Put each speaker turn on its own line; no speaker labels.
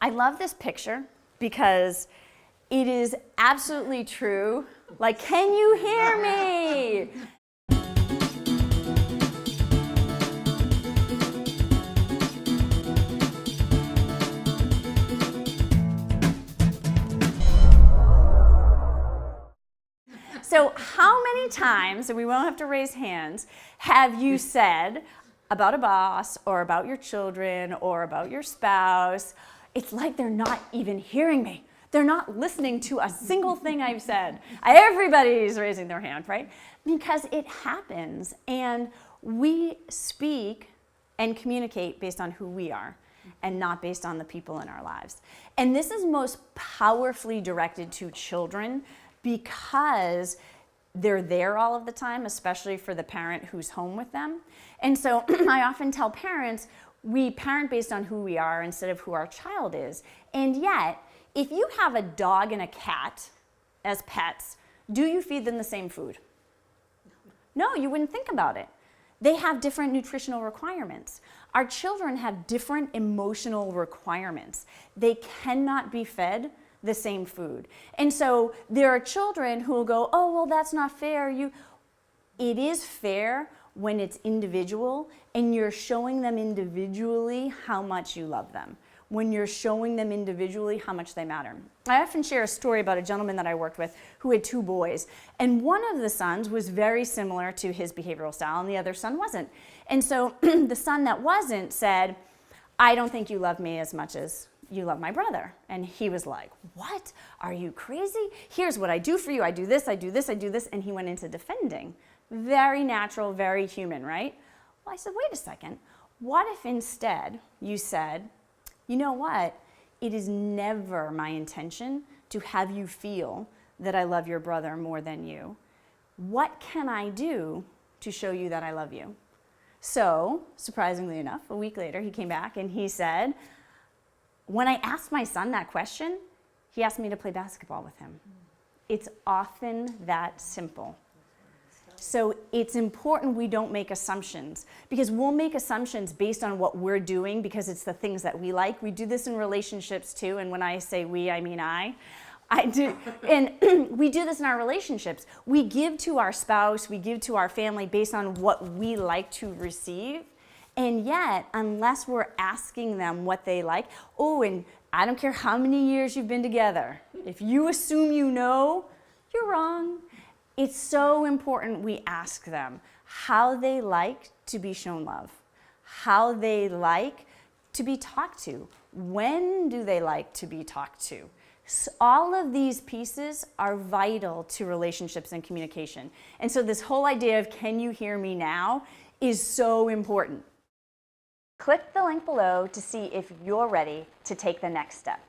I love this picture because it is absolutely true. Like, can you hear me? So how many times, and we won't have to raise hands, have you said about a boss or about your children or about your spouse, it's like they're not even hearing me. They're not listening to a single thing I've said. Everybody's raising their hand, right? Because it happens, and we speak and communicate based on who we are and not based on the people in our lives. And this is most powerfully directed to children because they're there all of the time, especially for the parent who's home with them. And so I often tell parents, we parent based on who we are instead of who our child is. And yet, if you have a dog and a cat as pets, do you feed them the same food? No, you wouldn't think about it. They have different nutritional requirements. Our children have different emotional requirements. They cannot be fed the same food. And so there are children who will go, oh, well, that's not fair. It is fair when it's individual and you're showing them individually how much you love them, when you're showing them individually how much they matter. I often share a story about a gentleman that I worked with who had 2 boys, and one of the sons was very similar to his behavioral style and the other son wasn't. And so the son that wasn't said, I don't think you love me as much as you love my brother. And he was like, what? Are you crazy? Here's what I do for you. I do this, I do this, I do this. And he went into defending. Very natural, very human, right? Well, I said, wait a second. What if instead you said, you know what? It is never my intention to have you feel that I love your brother more than you. What can I do to show you that I love you? So, surprisingly enough, a week later, he came back and he said, when I asked my son that question, he asked me to play basketball with him. It's often that simple. So it's important we don't make assumptions, because we'll make assumptions based on what we're doing because it's the things that we like. We do this in relationships too, and when I say we, I mean I do. And we do this in our relationships. We give to our spouse, we give to our family based on what we like to receive. And yet, unless we're asking them what they like, oh, and I don't care how many years you've been together, if you assume you know, you're wrong. It's so important we ask them how they like to be shown love, how they like to be talked to, when do they like to be talked to. So all of these pieces are vital to relationships and communication. And so this whole idea of can you hear me now is so important. Click the link below to see if you're ready to take the next step.